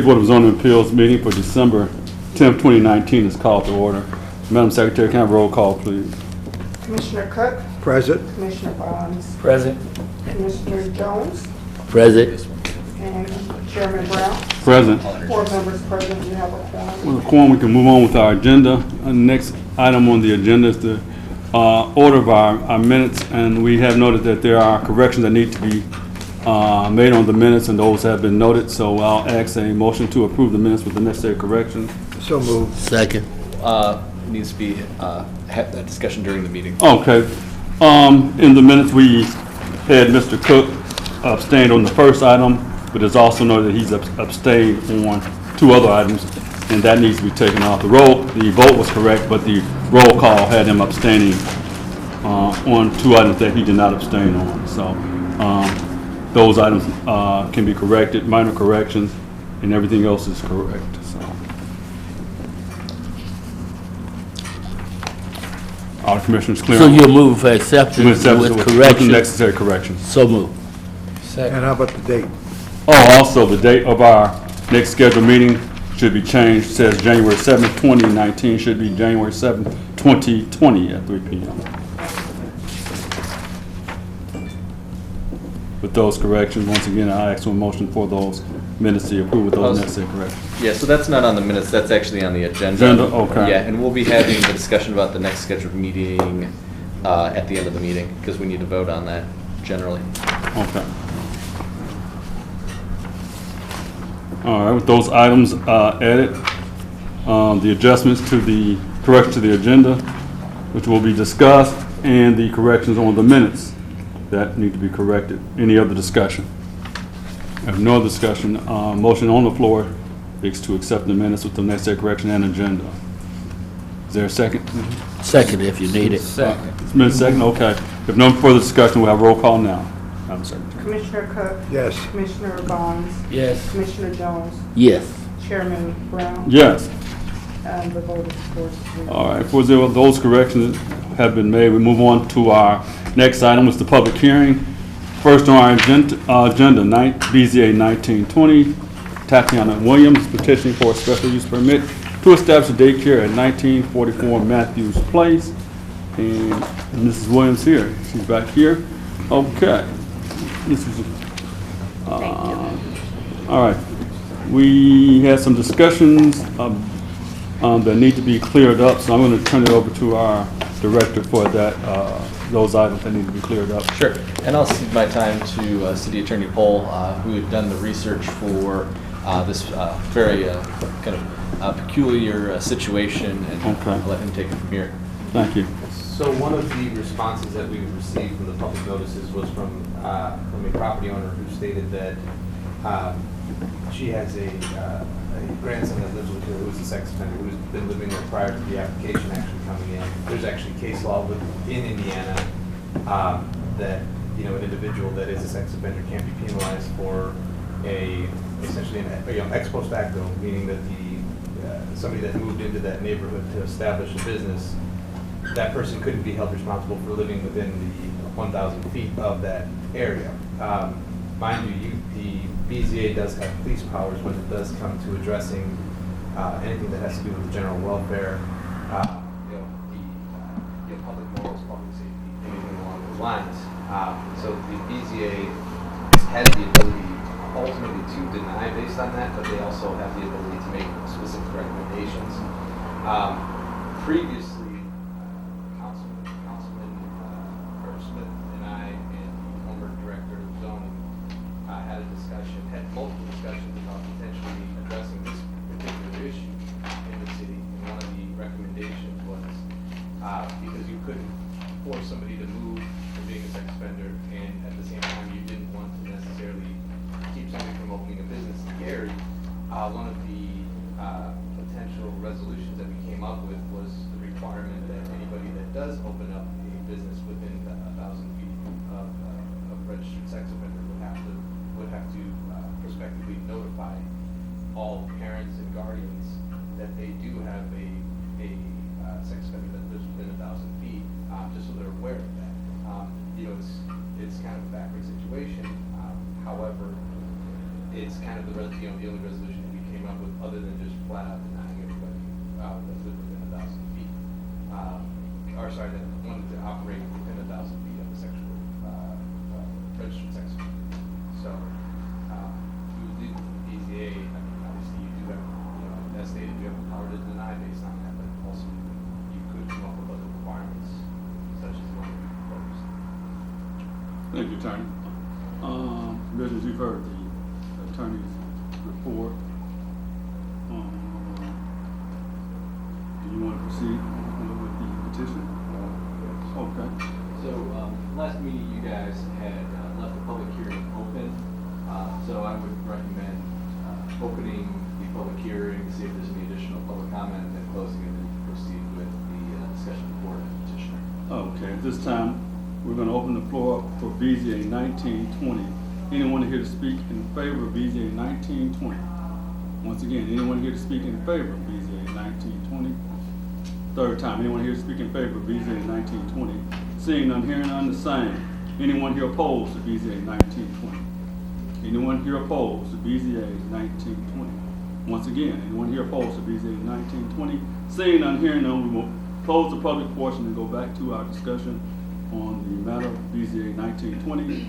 Board of Zoning Appeals meeting for December 10th, 2019 is called to order. Madam Secretary, can I have a roll call, please? Commissioner Cook, Present. Commissioner Barnes, Present. Commissioner Jones, Present. and Chairman Brown. Present. 4 members present, you have a quorum. With a quorum, we can move on with our agenda. Next item on the agenda is the order of our minutes, and we have noted that there are corrections that need to be made on the minutes, and those have been noted. So I'll ask a motion to approve the minutes with the necessary corrections. So moved. Second. Needs to be, have that discussion during the meeting. Okay. In the minutes, we had Mr. Cook abstained on the first item, but it's also noted that he's abstained on 2 other items, and that needs to be taken off. The vote was correct, but the roll call had him abstaining on 2 items that he did not abstain on. So those items can be corrected, minor corrections, and everything else is correct. So all the commissioners clear. So you'll move for acceptance With with correction? necessary corrections. So move. And how about the date? Oh, also, the date of our next scheduled meeting should be changed. It says January 7th, 2019, should be January 7th, 2020 at 3 p.m. With those corrections, once again, I ask for a motion for those minutes to approve with those necessary corrections. Yeah, so that's not on the minutes, that's actually on the agenda. Agenda, okay. Yeah, and we'll be having the discussion about the next scheduled meeting at the end of the meeting, because we need to vote on that generally. Okay. All right, with those items added, the adjustments to the correction to the agenda, which will be discussed, and the corrections on the minutes that need to be corrected. Any other discussion? If no other discussion, motion on the floor is to accept the minutes with the necessary correction and agenda. Is there a second? Second if you need it. It's been second, okay. If no further discussion, we'll have roll call now. Madam Secretary. Commissioner Cook, Yes. Commissioner Barnes, Yes. Commissioner Jones, Yes. Chairman Brown, Yes. and the vote is 4-0. All right, for those corrections have been made, we move on to our next item, which is the public hearing. First on our agenda, BZA 1920, Tatiana Williams petitioning for a special use permit to establish a daycare at 1944 Matthews Place. And Mrs. Williams here, she's back here. Okay. All right, we had some discussions that need to be cleared up, so I'm going to turn it over to our director for that, those items that need to be cleared up. Sure, and I'll cede my time to City Attorney Pohl, who had done the research for this very kind of peculiar situation, and Okay. I'll let him take it from here. Thank you. So one of the responses that we received from the public notices was from a property owner who stated that she has a grandson that lives with her who's a sex offender, who's been living there prior to the application actually coming in. There's actually case law in Indiana that, you know, an individual that is a sex offender can't be penalized for essentially an ex post facto, meaning that somebody that moved into that neighborhood to establish a business, that person couldn't be held responsible for living within the 1,000 feet of that area. Mind you, the BZA does have police powers when it does come to addressing anything that has to do with the general welfare, the public morals, public safety, anything along those lines. So the BZA has the ability ultimately to deny based on that, but they also have the ability to make specific recommendations. Previously, Councilman Smith and I and the former director of zoning had multiple discussions about potentially addressing this particular issue in the city. And one of the recommendations was because you couldn't force somebody to move from being a sex offender, and at the same time you didn't want to necessarily keep somebody from opening a business in Gary. One of the potential resolutions that we came up with was the requirement that anybody that does open up a business within 1,000 feet of a registered sex offender would have to prospectively notify all parents and guardians that they do have a sex offender that lives within 1,000 feet, just so they're aware of that. You know, it's kind of a backward situation. However, it's kind of the only resolution we came Thank you, Attorney. Commissioners, you've heard the attorney's report. Do you want to proceed with the petition? Okay. So, last meeting, you guys had left the public hearing open. So I would recommend opening the public hearing, see if there's any additional public comment, and then closing it and proceed with the discussion before the petitioner. Okay, at this time, we're going to open the floor up for BZA 1920. Anyone here to speak in favor of BZA 1920? Once again, anyone here to speak in favor of BZA 1920? Third time, anyone here to speak in favor of BZA 1920? Seeing none, hearing none, the same. Anyone here opposed to BZA 1920? Anyone here opposed to BZA 1920? Once again, anyone here opposed to BZA 1920? Seeing none, hearing none, we will close the public portion and go back to our discussion on the matter of BZA 1920.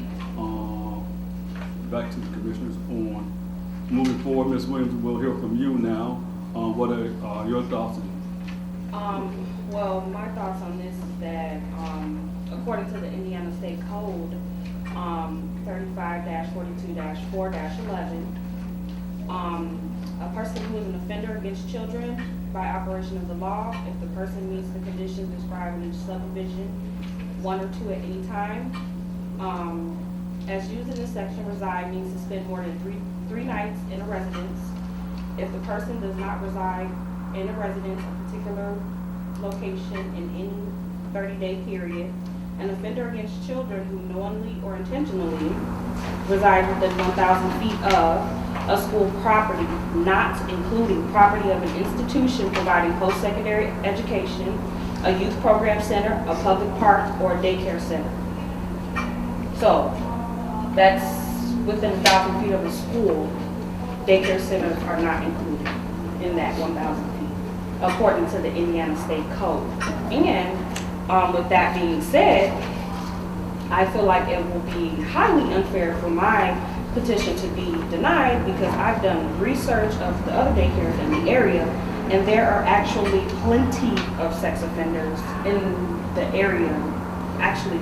Back to the commissioners on moving forward. Ms. Williams, we'll hear from you now. What are your thoughts? Well, my thoughts on this is that, according to the Indiana State Code, 35-42-4-11, a person who is an offender against children by operation of the law, if the person meets the conditions described in each subdivision, 1 or 2 at any time, as used in this section, reside means to spend more than three nights in a residence. If the person does not reside in a residence, a particular location in any 30-day period, an offender against children who knowingly or intentionally reside within 1,000 feet of a school property, not including property of an institution providing post-secondary education, a youth program center, a public park, or a daycare center. So, that's within 1,000 feet of a school. Daycare centers are not included in that 1,000 feet, according to the Indiana State Code. And with that being said, I feel like it will be highly unfair for my petition to be denied because I've done research of the other daycares in the area, and there are actually plenty of sex offenders in the area, actually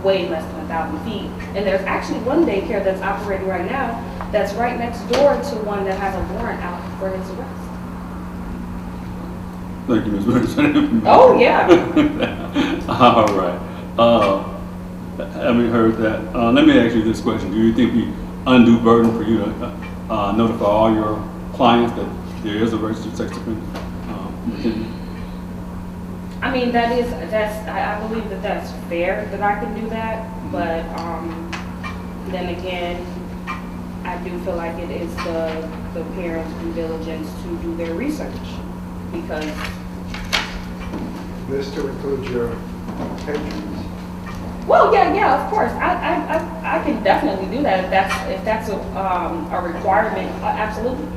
way less than 1,000 feet. And there's actually one daycare that's operating right now that's right next door to one that has a warrant out for his arrest. Thank you, Ms. Williams. Oh, yeah. All right. Having heard that, let me ask you this question. Do you think the undue burden for you to notify all your clients that there is a registered sex offender within you? I mean, I believe that that's fair that I can do that, but then again, I do feel like it is the parents' due diligence to do their research, because This to include your patrons. well, yeah, of course, I can definitely do that if that's a requirement. Absolutely,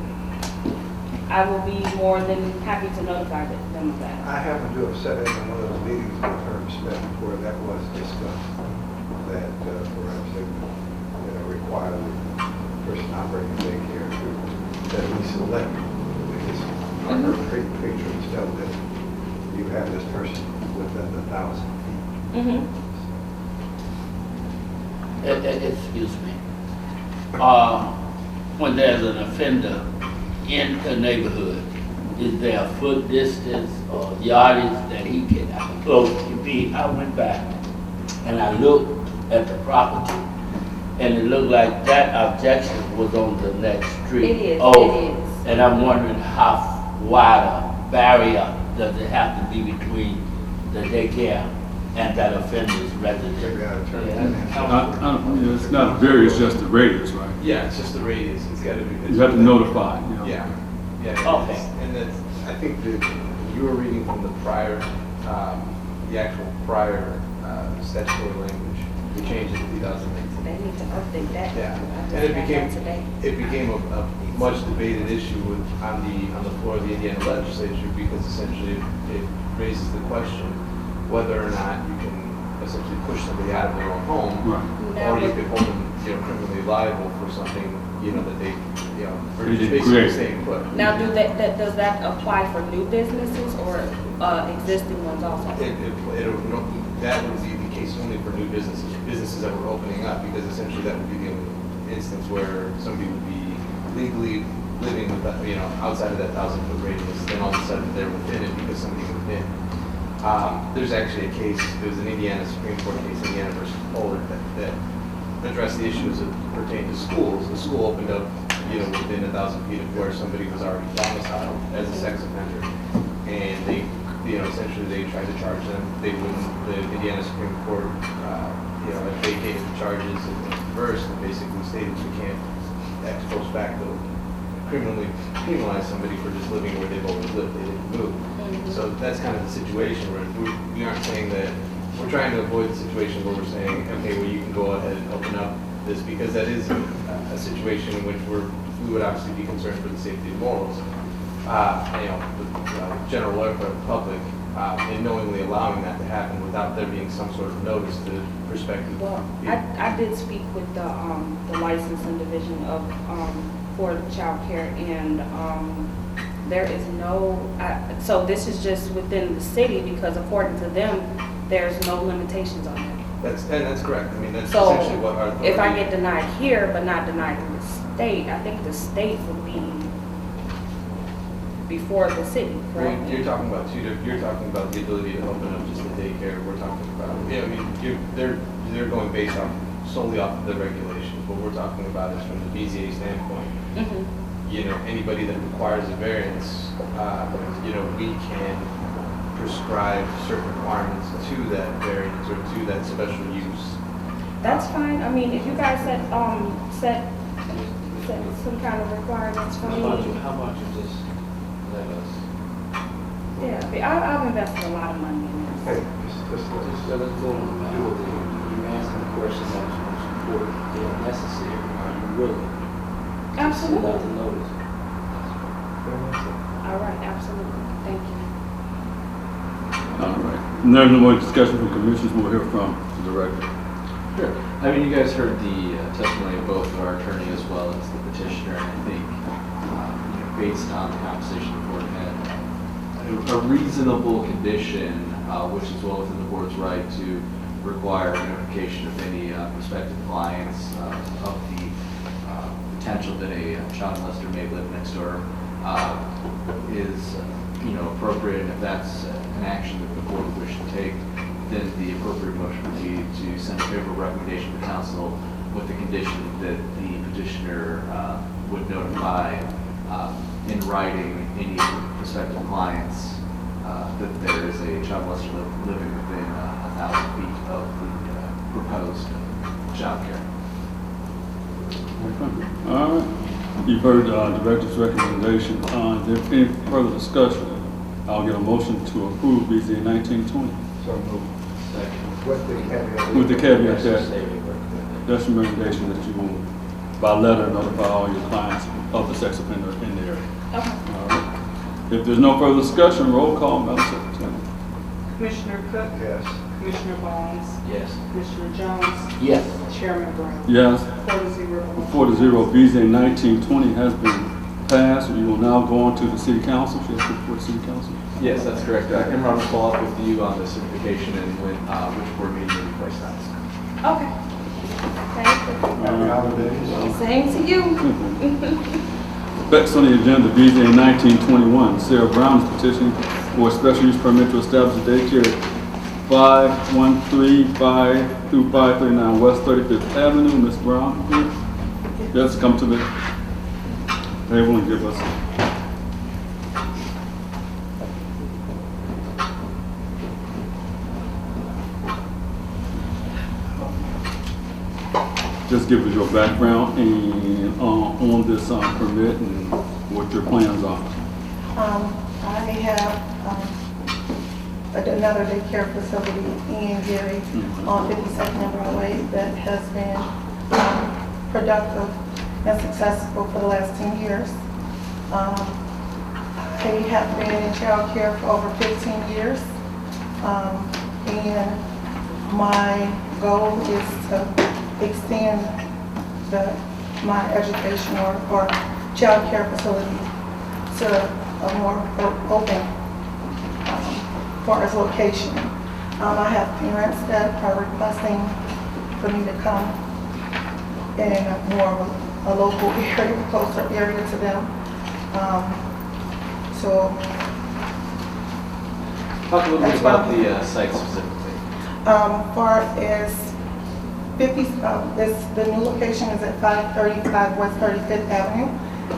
I will be more than happy to notify them of that. I happen to have sat in on one of those meetings with Herb Smith where that was discussed, that perhaps they would require the person operating daycare to at least select, because our patrons tell that you have this person within 1,000 feet. Mm-hmm. Excuse me. When there's an offender in the neighborhood, is there a foot distance or yardage that he can close to be? I went back and I looked at the property, and it looked like that objection was on the next street. It is, over. it is. And I'm wondering how wide a barrier does it have to be between the daycare and that offender's residence? Maybe I turn that in. It's not very, it's just the radius, right? Yeah, it's just the radius, it's gotta be. You have to notify, you know. Yeah, yeah. Okay. And that's, I think that you were reading from the prior, the actual prior statutory language, the change in 2019. They need to update that. Yeah, I and just it got became, that today. a much debated issue on the floor of the Indiana legislature, because essentially it raises the question whether or not you can essentially push somebody out of their own home, Right. Now, or you but- could hold them, criminally liable for something, that they, for They just didn't basically create. staying put. Now, does that apply for new businesses or existing ones also? That would be the case only for new businesses that were opening up, because essentially that would be the only instance where somebody would be legally living without, outside of that 1,000-foot radius, then all of a sudden they're within it because somebody moved in. There's actually a case, it was an Indiana Supreme Court case, Indiana versus Pollard, that addressed the issues that pertain to schools. The school opened up, within 1,000 feet of where somebody was already domiciled as a sex offender. And they, essentially they tried to charge them. They wouldn't, the Indiana Supreme Court, had vacated the charges and reversed and basically stated you can't ex post facto criminally penalize somebody for just living where they've always lived. They didn't move. So that's kind of the situation where we aren't saying that, we're trying to avoid the situation where we're saying, okay, well, you can go ahead and open up this, because that is a situation in which we would obviously be concerned for the safety and morals, the general welfare of the public, in knowingly allowing that to happen without there being some sort of notice to prospective. Well, I did speak with the licensing division of, for child care, and, there is no, so this is just within the city, because according to them, there's no limitations on it. That's correct. I mean, that's So essentially what our authority. if I get denied here, but not denied in the state, I think the state would be before the city, correct? Well, you're talking about you're talking about the ability to open up just a daycare. We're talking about, they're going based solely off of the regulations. What we're talking about is from the BZA standpoint. Mhm. Anybody that requires a variance, we can prescribe certain requirements to that variance or to that special use. That's fine. I mean, if you guys set some kind of requirements for me. How much you just let us? Yeah, I've invested a lot of money in this. Hey, Just let us go on about it. You asking the question that you support, if necessary, are you willing? Absolutely. Send out the notice. All right, absolutely. Thank you. All right. There's no more discussion from commissioners. We'll hear from the director. Sure. I mean, you guys heard the testimony of both our attorney as well as the petitioner, and I think, based on the conversation the board had, a reasonable condition, which is well within the board's right to require notification of any prospective clients of the potential that a child molester may live next door, is appropriate. And if that's an action that the board would wish to take, then the appropriate motion would be to send a favorable recommendation to council with the condition that the petitioner would notify in writing any prospective clients that there is a child molester living within 1,000 feet of the proposed child care. All right. You've heard the director's recommendation. If there's any further discussion, I'll get a motion to approve BZA 1920. So move. Second. With the caveat. With the caveat that that's a recommendation that you will, by letter, notify all your clients of the sex offender in the area. Okay. All right. If there's no further discussion, roll call, Madam Secretary. Commissioner Cook, Yes. Commissioner Barnes, Yes. Commissioner Jones, Yes. Chairman Brown. Yes. 4-0. 4-0, BZA 1920 has been passed. We will now go on to the city council. Should I report to city council? Yes, that's correct. Imran will follow up with you on the certification and when, which board meeting will be placed on. Okay. Thank you. Happy holidays. Same to you. Next on the agenda, BZA 1921, Sarah Brown's petition for a special use permit to establish a daycare at 5135 through 539 West 35th Avenue. Ms. Brown, here. Just come to the table and give us. Just give us your background and on this permit and what your plans are. I have another daycare facility in Gary on 52nd and Broadway that has been productive and successful for the last 10 years. They have been in child care for over 15 years. And my goal is to extend my education or child care facility to a more open as far as location. I have parents that are requesting for me to come in more of a local area, closer area to them. So Talk a little bit about the site specifically. far as 50, the new location is at 535 West 35th Avenue,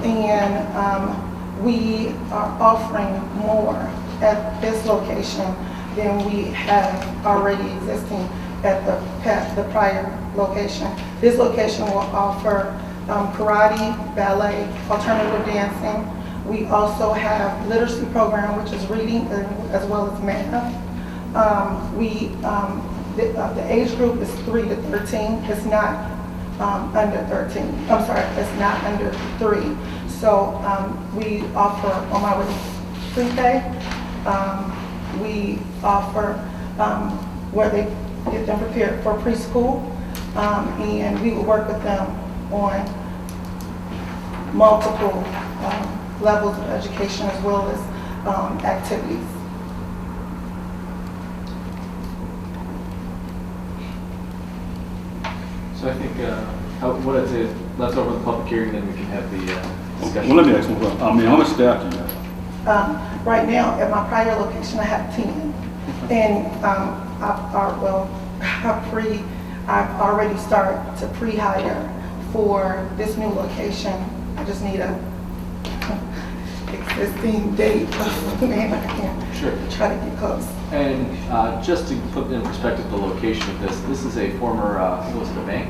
and we are offering more at this location than we have already existing at the prior location. This location will offer karate, ballet, alternative dancing. We also have literacy program, which is reading as well as math. The age group is 3 to 13. It's not under 13. I'm sorry, it's not under 3. So we offer on my way pre-K. We offer where they get them prepared for preschool, and we will work with them on multiple levels of education as well as activities. So I think, what I'd say is, let's open the public hearing, then we can have the discussion. Well, let me ask one question. I mean, how much staff do you have? Right now, at my prior location, I have 10. And I've already started to pre-hire for this new location. I just need a existing date of when I can try to get close. And just to put in perspective the location of this is a former, I think it was a bank?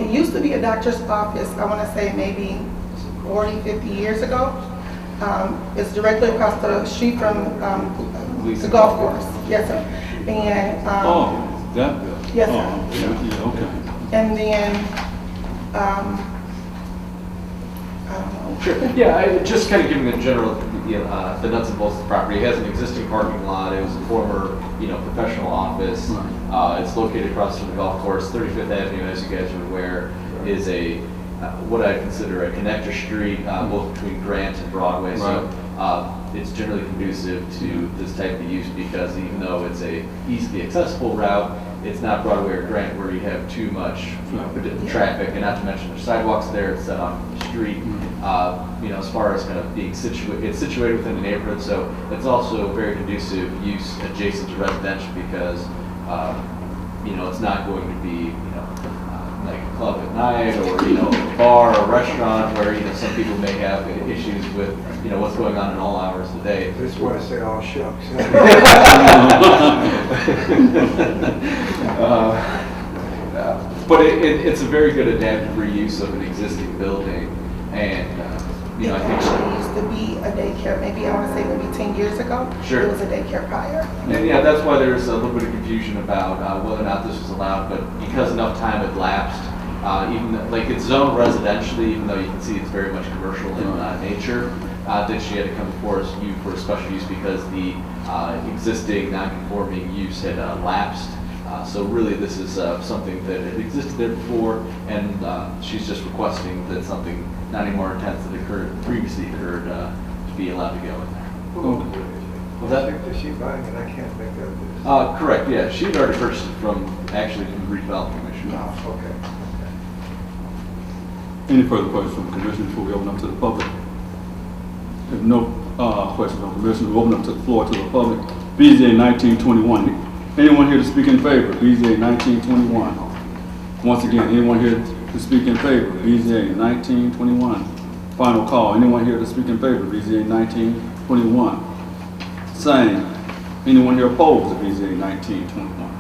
It used to be a doctor's office, I want to say maybe 40, 50 years ago. It's directly across the street from the golf course. Yes, sir. And That bill? yes, sir. Oh, yeah, okay. And then I don't know. Sure. Yeah, just kind of giving the general, the nuts and bolts of the property. It has an existing parking lot. It was a former, professional office. Right. It's located across from the golf course. 35th Avenue, as you guys are aware, is a what I consider a connector street, both between Grant and Broadway. So it's generally conducive to this type of use because even though it's a easily accessible route, it's not Broadway or Grant where you have too much traffic, and not to mention there's sidewalks there. It's set on the street. As far as kind of being situated, it's situated within the neighborhood, so it's also very conducive use adjacent to residential because it's not going to be like a club at night or a bar or restaurant where some people may have issues with what's going on in all hours of the day. This is why I say all shucks. But it's a very good adaptive reuse of an existing building, and It I think actually used to be a daycare, maybe I want to say maybe 10 years ago. Sure. It was a daycare prior. And that's why there's a little bit of confusion about whether or not this was allowed, but because enough time had lapsed, it's zoned residentially, even though you can see it's very much commercial in nature, that she had to come before you for a special use because the existing non-conforming use had lapsed. So really this is something that had existed there before, and she's just requesting that something not any more intense that previously occurred to be allowed to go in there. Well, that is she buying it? I can't make out this. Correct, yeah. She'd already purchased it from the redevelopment commission. No, okay. Any further questions from the commission before we open up to the public? If no questions from the commission, we'll open up to the floor to the public. BZA 1921. Anyone here to speak in favor? BZA 1921. Once again, anyone here to speak in favor? BZA 1921. Final call. Anyone here to speak in favor? BZA 1921. Same. Anyone here opposed to BZA 1921?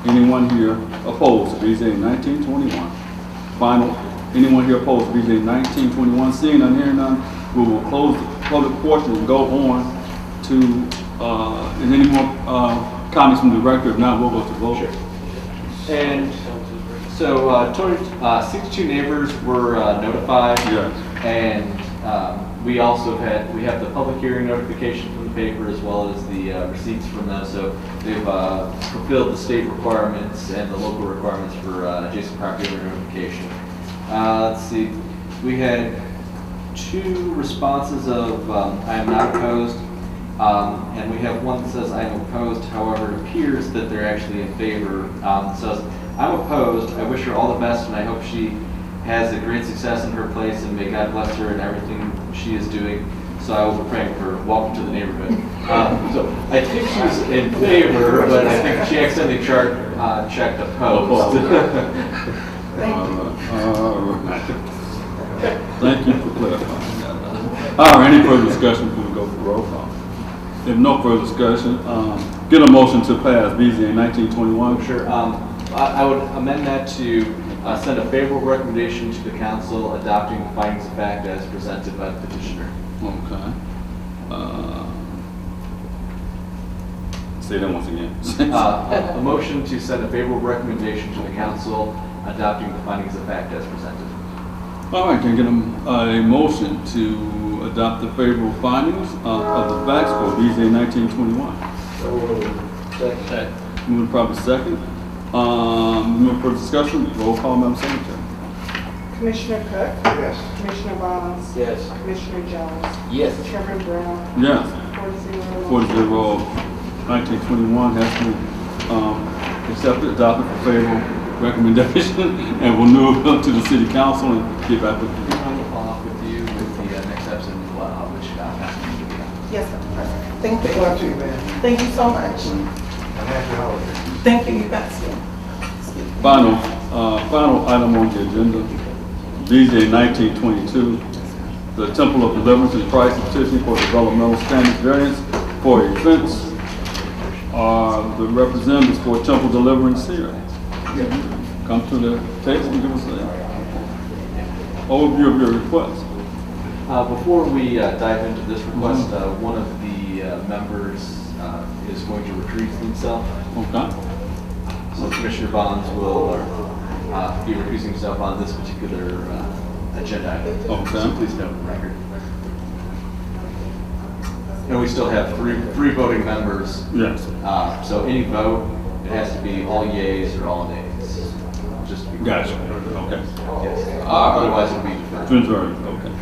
Anyone here opposed to BZA 1921? Final. Anyone here opposed to BZA 1921? Seeing none, hearing none, we will close the public portion and go on to, is any more comments from the director? If not, we'll go to vote. Sure. And so 62 neighbors were notified. Yes. And we have the public hearing notification from the paper as well as the receipts from them. So they've fulfilled the state requirements and the local requirements for adjacent property owner notification. Let's see, we had 2 responses of I am not opposed And we have one that says, I am opposed, however, it appears that they're actually in favor. It says, I'm opposed, I wish her all the best, and I hope she has a great success in her place, and may God bless her in everything she is doing. So I will be praying for her. Welcome to the neighborhood. So I think she was in favor, but I think she accidentally checked opposed. Thank you for clarifying that. All right, any further discussion before we go for roll call? If no further discussion, get a motion to pass BZA 1921. Sure. I would amend that to send a favorable recommendation to the council adopting the findings of fact as presented by the petitioner. Okay. Say that once again. A motion to send a favorable recommendation to the council adopting the findings of fact as presented. All right, can I get a motion to adopt the favorable findings of the facts for BZA 1921? Moving probably second. Moving for discussion, roll call, Madam Secretary. Commissioner Cook? Yes. Commissioner Barnes? Yes. Commissioner Jones? Yes. Chairman Brown? Yes. 4-0. 1921 has been accepted, adopted for favorable recommendation, and will move up to the city council and get back with you. I will follow up with you with the next steps and which passage will be on. Yes, sir. Thank Good you. luck to you, man. Thank you so much. And happy holidays. Thank you, you guys. Final item on the agenda, BZA 1922, the Temple of Deliverance and Christ petition for developmental standards variance for a fence. The representatives for Temple Deliverance here. Come to the table and give us an overview of your request. Before we dive into this request, one of the members is going to recuse himself. Okay. So Commissioner Bonds will be recusing himself on this particular agenda item. Okay. So please note the record. And we still have three voting members. Yes. So any vote, it has to be all yeas or all nays. Just to be clear. Gotcha. Okay. Yes. Otherwise it'll be deferred. Finsbury, okay.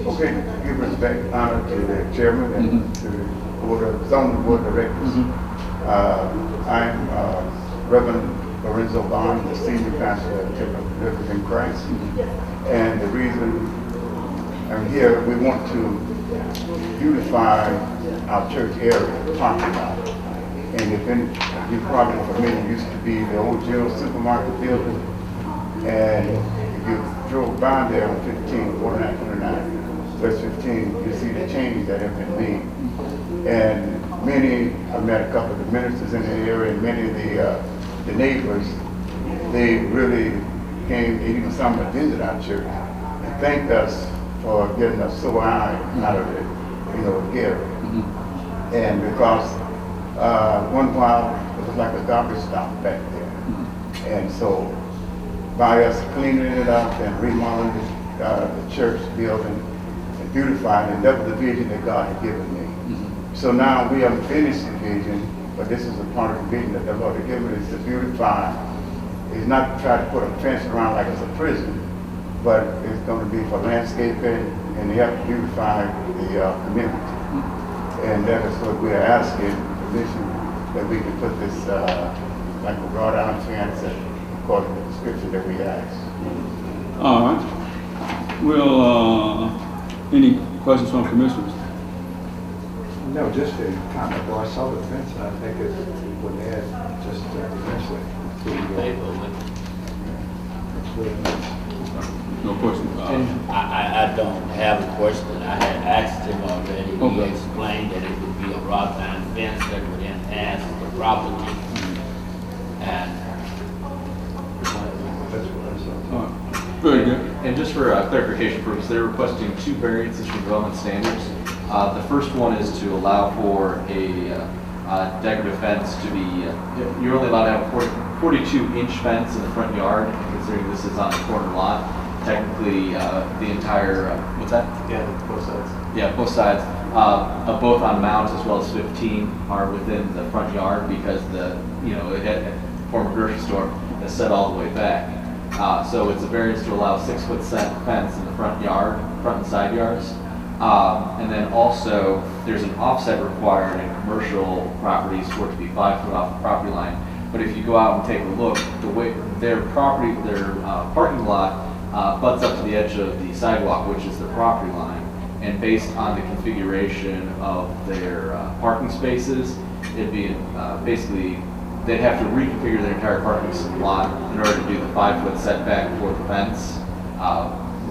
Okay, give respect, honor to the chairman and to the zoning board of directors. I'm Reverend Lorenzo Bond, the senior pastor at Temple of Deliverance in Christ. And the reason I'm here, we want to beautify our church area, parking lot. And if any, you're probably familiar, it used to be the old General Supermarket building. And if you drove by there on 15, 4929, West 15, you see the changes that have been made. And I met a couple of the ministers in the area, and many of the neighbors, they really came, even some that visit our church, and thanked us for getting us so high out of the area. And because one while it was like a garbage dump back there. And so by us cleaning it up and remodeling the church building and beautifying it, that was the vision that God had given me. So now we haven't finished the vision, but this is a part of the vision that the Lord had given us to beautify. It's not to try to put a fence around like it's a prison, but it's going to be for landscaping and to help beautify the community. And that is what we are asking, permission that we can put this like a wrought iron fence according to the description that we asked. All right. Well, any questions from commissioners? No, just a comment. Though I saw the fence, and I think it would add just immensely to that's really nice. No question. I don't have a question. I had asked him already. Okay. He explained that it would be a wrought iron fence that would enhance the property. And That's what I saw. All right. Very good. And just for clarification purposes, they're requesting two variances from development standards. The first one is to allow for a decorative fence to be, you're only allowed to have a 42-inch fence in the front yard, considering this is on a corner lot. Technically, the entire, what's that? Yeah, both sides. Yeah, both sides, both on Mount as well as 15 are within the front yard because former grocery store is set all the way back. So it's a variance to allow 6-foot fence in the front and side yards. And then also, there's an offset required in commercial properties for it to be 5 foot off the property line. But if you go out and take a look, the way their property, their parking lot butts up to the edge of the sidewalk, which is the property line. And based on the configuration of their parking spaces, it'd be basically, they'd have to reconfigure their entire parking lot in order to do the 5 foot setback for the fence,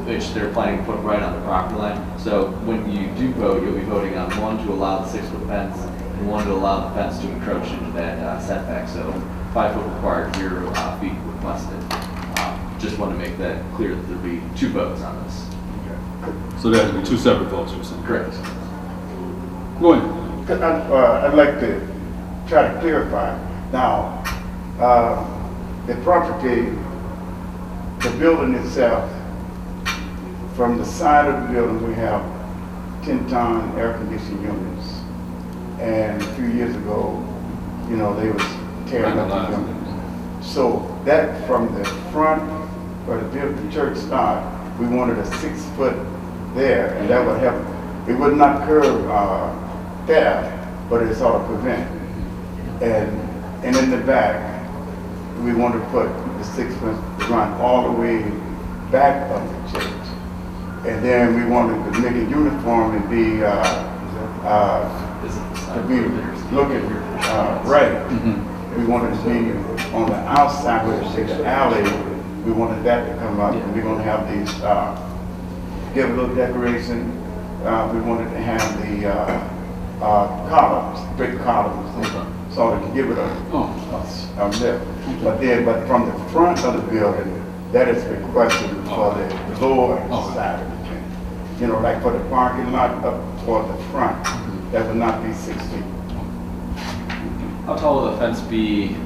which they're planning to put right on the property line. So when you do vote, you'll be voting on one to allow the 6 foot fence and one to allow the fence to encroach into that setback. So 5 foot required, 0 feet requested. Just want to make that clear that there'll be 2 votes on this. So there has to be 2 separate votes, you're saying? Correct. Go ahead. I'd like to try to clarify. Now, the property, the building itself, from the side of the building, we have 10-ton air conditioning units. And a few years ago, you know, they was tearing up the units. So that from the front where the church started, we wanted a 6 foot there, and that would help. It would not curb theft, but it sort of prevent. And in the back, we want to put the 6 foot run all the way back of the church. And then we wanted to make it uniform and be looking right. We wanted to be on the outside where the alley. We wanted that to come up, and we're going to have these give a little decoration. We wanted to have the columns, big columns, so to give it a lift. But from the front of the building, that is requested for the lower side of the thing. You know, like for the parking lot up toward the front, that would not be 6 feet. How tall will the fence be?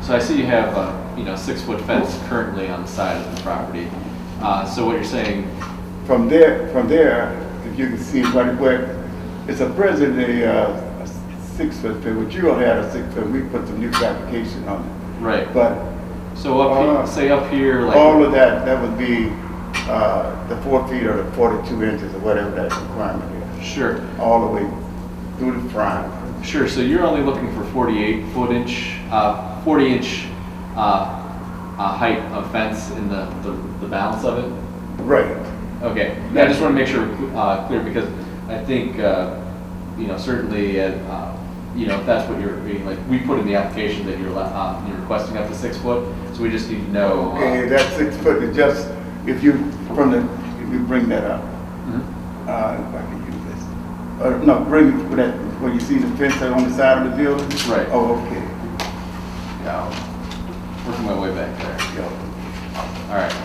So I see you have a 6 foot fence currently on the side of the property. So what you're saying? From there, if you can see right where it's a present a 6 foot fence, but you all had a 6 foot. We put some new fabrication on it. Right. But so up here, say up here, like all of that would be the 4 feet or the 42 inches or whatever that requirement is. Sure. All the way through the front. Sure. So you're only looking for 40 inch height of fence in the balance of it. Right. Okay. I just want to make sure clear, because I think certainly if that's what you're being like, we put in the application that you're requesting up to 6 foot. So we just need to know. Okay, that 6 foot is just if you bring that up. If I can use this. No, bring it for that where you see the fence on the side of the building. Right. Oh, okay. Yeah. Working my way back there. Yeah. All right.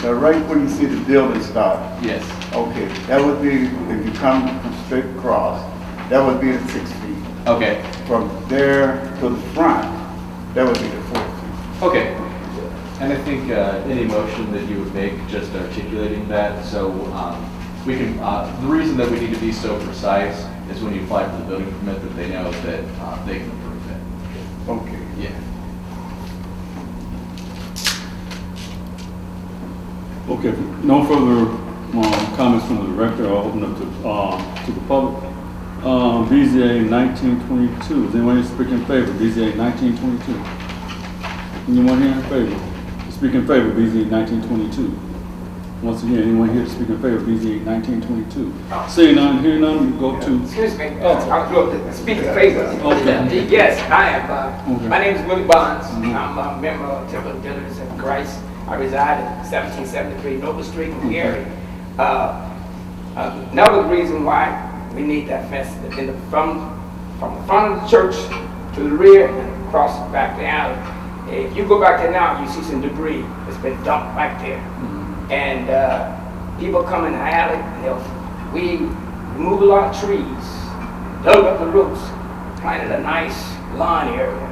So right where you see the building start. Yes. Okay, that would be, if you come straight across, that would be the 6 feet. Okay. From there to the front, that would be the 4 feet. Okay. And I think any motion that you would make, just articulating that, so we can, the reason that we need to be so precise is when you apply for the building permit that they know that they can approve it. Okay. Yeah. Okay, no further comments from the director. I'll open up to the public. BZA 1922. Is anyone here to speak in favor? BZA 1922. Anyone here in favor? Speak in favor of BZA 1922. Once again, anyone here to speak in favor of BZA 1922? Seeing none, hearing none, we go to. Excuse me, I'll go to speak in favor. Okay. Yes, I am. Okay. My name is Willie Bonds. I'm a member of Temple of Deliverance of Christ. I reside at 1773 Noble Street in Gary. Another reason why we need that fence from the front of the church to the rear and across back the alley. If you go back there now, you see some debris that's been dumped back there. And people come in the alley, we remove a lot of trees, dug up the roots, planted a nice lawn area,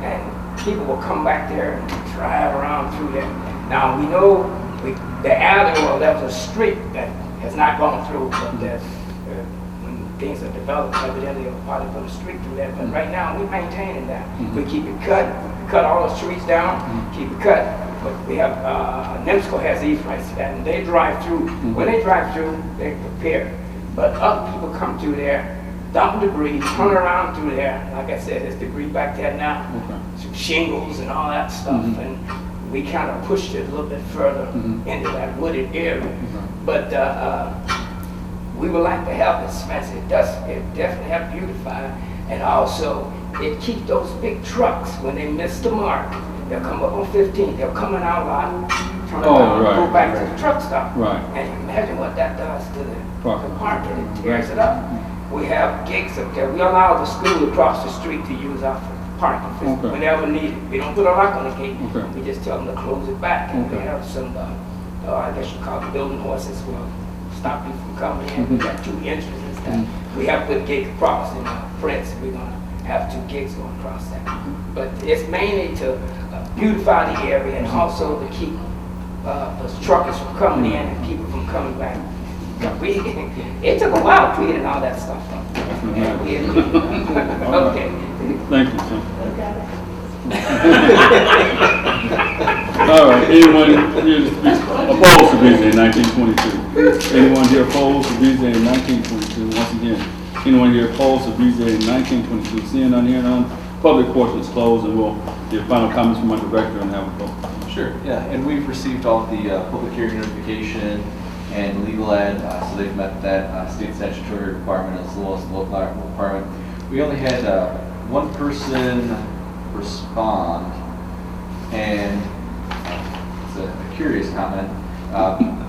and people will come back there and drive around through there. Now we know the alley, well, there's a street that has not gone through, but when things are developed, evidently they'll probably put a street through there. But right now we're maintaining that. We keep it cut all the trees down, keep it cut. but we have, NIMSCO has these rights, and they drive through. When they drive through, they prepare. But other people come through there, dump debris, turn around through there. Like I said, there's debris back there now. Some shingles and all that stuff. And we kind of pushed it a little bit further into that wooded area. But we would like to help it, Smash. It definitely help beautify. And also, it keeps those big trucks, when they miss the mark, they'll come up on 15, they'll come in our lot, turn around, go back to the truck stop. Right. And imagine what that does to the Property. market, it tears it up. We have gigs up there. We allow the school across the street to use our parking whenever needed. We don't put a lock on the gate. We just tell them to close it back. And we have some, I guess you call it building horses, will stop you from coming in. We got 2 entrances that we have put gates across in Prince. We're going to have 2 gates going across that. But it's mainly to beautify the area and also to keep those truckers from coming in and people from coming back. It took a while creating all that stuff. Yeah, okay. Thank you, sir. All right, anyone here to speak opposed to BZA 1922? Anyone here opposed to BZA 1922? Once again, anyone here opposed to BZA 1922? Seeing none, hearing none, public portion is closed, and we'll get final comments from our director and have a vote. Sure, yeah, and we've received all of the public hearing notification and legal ad, so they've met that state statutory requirement as well as the local requirement. We only had one person respond, and it's a curious comment.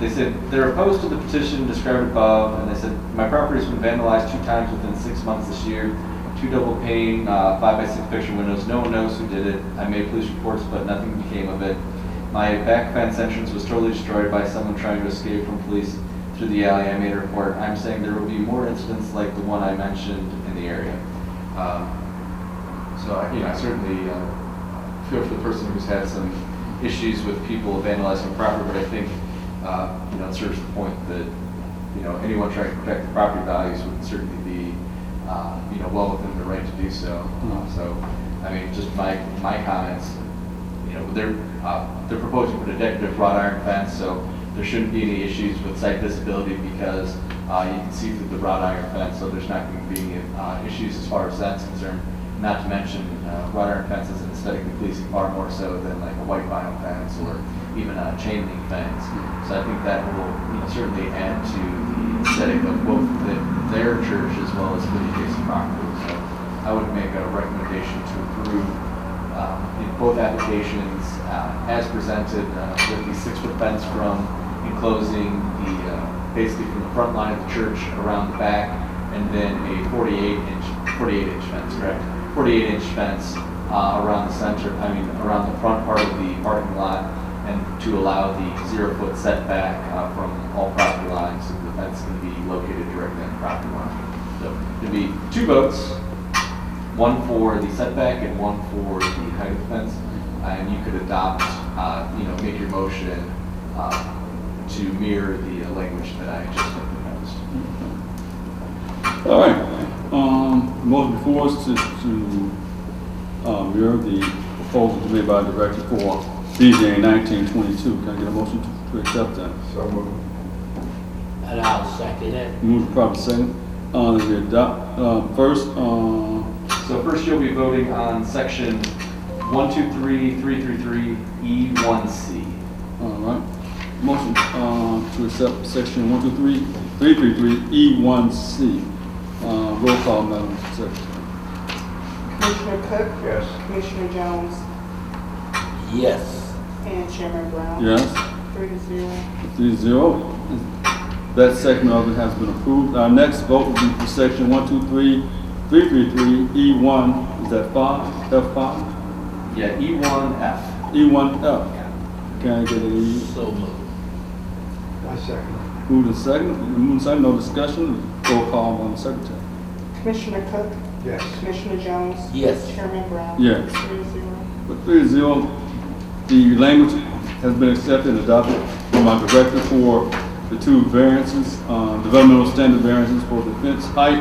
They said they're opposed to the petition described above, and they said, my property has been vandalized 2 times within 6 months this year. 2 double pane, 5x6 picture windows. No one knows who did it. I made police reports, but nothing became of it. My back fence entrance was totally destroyed by someone trying to escape from police through the alley. I made a report. I'm saying there will be more incidents like the one I mentioned in the area. So I certainly feel for the person who's had some issues with people vandalizing property, but I think it serves the point that anyone trying to protect the property values would certainly be well within their right to do so. So I mean, just my comments. They're proposing to put a decorative wrought iron fence, so there shouldn't be any issues with sight visibility because you can see through the wrought iron fence, so there's not going to be any issues as far as that's concerned. Not to mention, wrought iron fence is aesthetically pleasing far more so than like a white vinyl fence or even a chain link fence. So I think that will certainly add to the aesthetic of both their church as well as the adjacent property. So I would make a recommendation to approve in both applications as presented with the 6-foot fence from enclosing the basically from the front line of the church around the back, and then a 48-inch fence, correct? 48-inch fence around the center, around the front part of the parking lot, and to allow the 0-foot setback from all property lines, so the fence can be located directly on the property line. So there'd be 2 votes, one for the setback and one for the height of the fence, and you could adopt, make your motion to mirror the language that I just proposed. All right. Motion before us to mirror the proposal made by the director for BZA 1922. Can I get a motion to accept that? So moved. And I'll second it. Move to proper second. We adopt first. So first you'll be voting on section 123333E1C. All right. Motion to accept section 123333E1C. Roll call, Madam Secretary. Commissioner Cook? Yes. Commissioner Jones? Yes. And Chairman Brown? Yes. 3-0. 3-0. That segment of it has been approved. Our next vote will be for section 123333E1. Is that 5? F5? Yeah, E1F. E1F. Can I get a So moved. I second. move to second? Move to second, no discussion. Roll call, Madam Secretary. Commissioner Cook? Yes. Commissioner Jones? Yes. Chairman Brown? Yes. 3-0. With 3-0, the language has been accepted and adopted from our director for the 2 variances, developmental standard variances for the fence height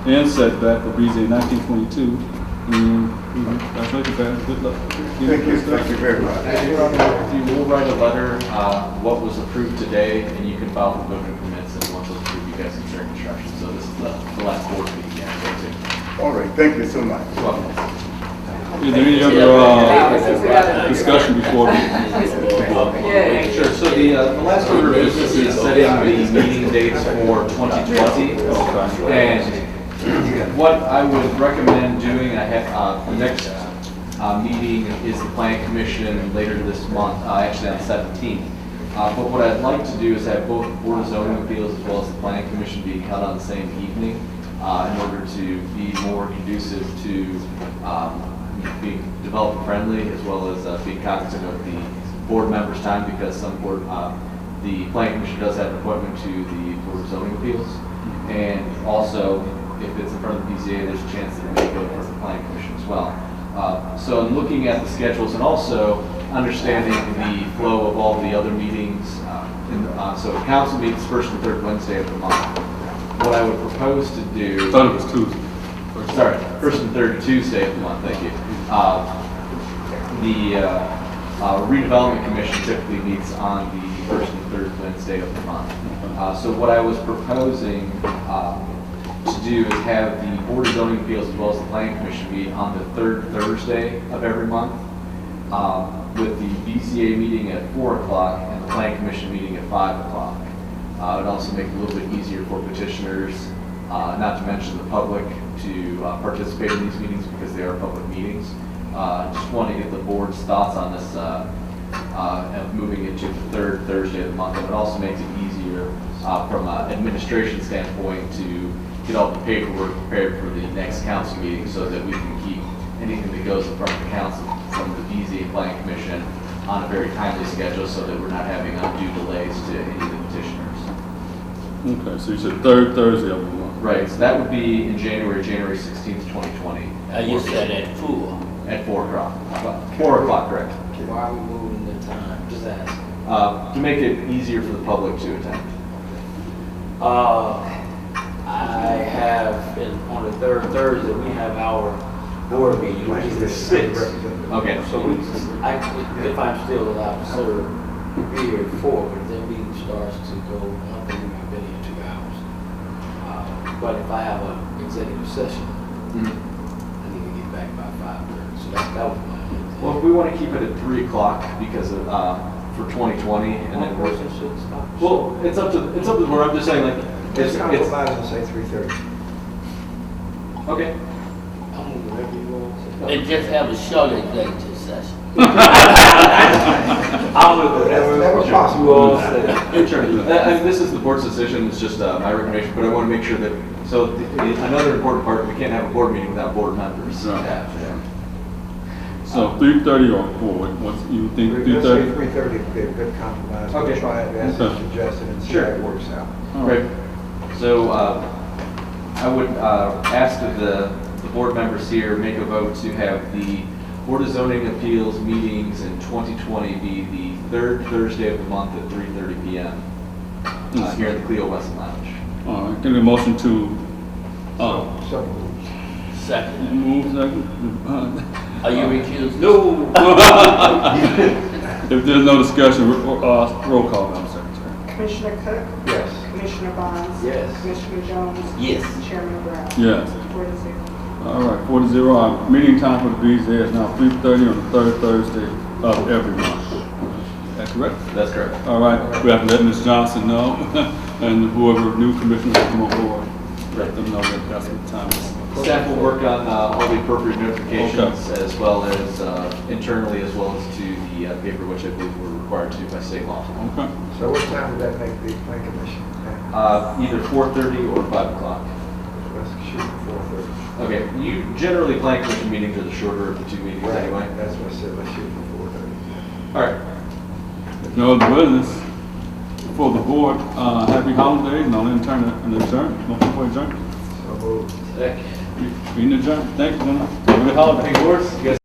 and setback for BZA 1922. That's like it, man. Good luck. Thank you very much. You will write a letter, what was approved today, and you can file the building permits, and once those approved, you guys can start construction. So this is the last board meeting you have to go to. All right, thank you so much. Welcome. Is there any other, discussion before we? Sure, so the last order of business is setting the meeting dates for 2020. And what I would recommend doing, I have, the next meeting is the Planning Commission later this month, actually on the 17th. But what I'd like to do is have both Board of Zoning Appeals as well as the Planning Commission being held on the same evening in order to be more conducive to being developer friendly as well as being cognizant of the board members' time, because some board, the Planning Commission does have an appointment to the Board of Zoning Appeals. And also, if it's in front of the BZA, there's a chance that it may go to the Planning Commission as well. So in looking at the schedules and also understanding the flow of all the other meetings, so council meets first and third Wednesday of the month. What I would propose to do. I thought it was Tuesday. Sorry, first and third Tuesday of the month, thank you. The redevelopment commission typically meets on the first and third Wednesday of the month. So what I was proposing to do is have the Board of Zoning Appeals as well as the Planning Commission meet on the third Thursday of every month, with the BCA meeting at 4 o'clock and the Planning Commission meeting at 5 o'clock. It would also make it a little bit easier for petitioners, not to mention the public, to participate in these meetings because they are public meetings. Just want to get the board's thoughts on this, of moving it to the third Thursday of the month. It also makes it easier from an administration standpoint to get all the paperwork prepared for the next council meeting so that we can keep anything that goes in front of the council from the BZA Planning Commission on a very timely schedule so that we're not having undue delays to any of the petitioners. Okay, so you said third Thursday of the month. Right, so that would be in January 16th, 2020. You said at 4. At 4 o'clock. 4 o'clock, correct. Why are we moving the time? Just ask. To make it easier for the public to attend. I have, on the third Thursday, we have our board meeting, which is at 6. Okay. So if I'm still allowed to serve, be here at 4, but if their meeting starts to go, I don't think we might be here 2 hours. But if I have an executive session, I need to get back by 5:30. So that was my idea. Well, if we want to keep it at 3 o'clock because of, for 2020, and then we're, person should stop. well, it's up to the board. I'm just saying, like, Let's it's compromise and say 3:30. okay. I'm moving whatever you want. And just have a short executive session. I'll move whatever. That's You possible. all say. Sure. And this is the board's decision. It's just my recommendation, but I want to make sure that, so another important part, we can't have a board meeting without board members. Right. Yeah. So 3:30 or 4, what you think, Let's say 3:30? 3:30 would be a good compromise. We'll Okay. try it as Okay. suggested and see Sure. how it works out. Right. So I would ask that the board members here make a vote to have the Board of Zoning Appeals meetings in 2020 be the third Thursday of the month at 3:30 p.m. Here at the Clio West Lounge. All right, give me a motion to, So, Second. move second. Are you recused? No. If there's no discussion, roll call, Madam Secretary. Commissioner Cook? yes. Commissioner Barnes? Yes. Commissioner Jones? Yes. Chairman Brown? Yes. 4-0. All right, 4-0. Our meeting time for the BZA is now 3:30 on the third Thursday of every month. Is that correct? That's correct. All right, we have to let Ms. Johnson know, and whoever new commissioners come on board, let them know that that's what time is. Staff will work on all the appropriate notifications as well as internally as well as to the paper, which I believe we're required to by state law. Okay. So what time would that make the planning commission? Either 4:30 or 5 o'clock. Let's shoot for 4:30. Okay, you generally plan commission meetings are the shorter of the two meetings anyway. That's what I said, let's shoot for 4:30. All right. If no other business for the board, happy holidays, and I'll adjourn. Motion for adjourn. So moved. Second. Being adjourned. Thank you, gentlemen. Happy holidays. Hey, Boris, you guys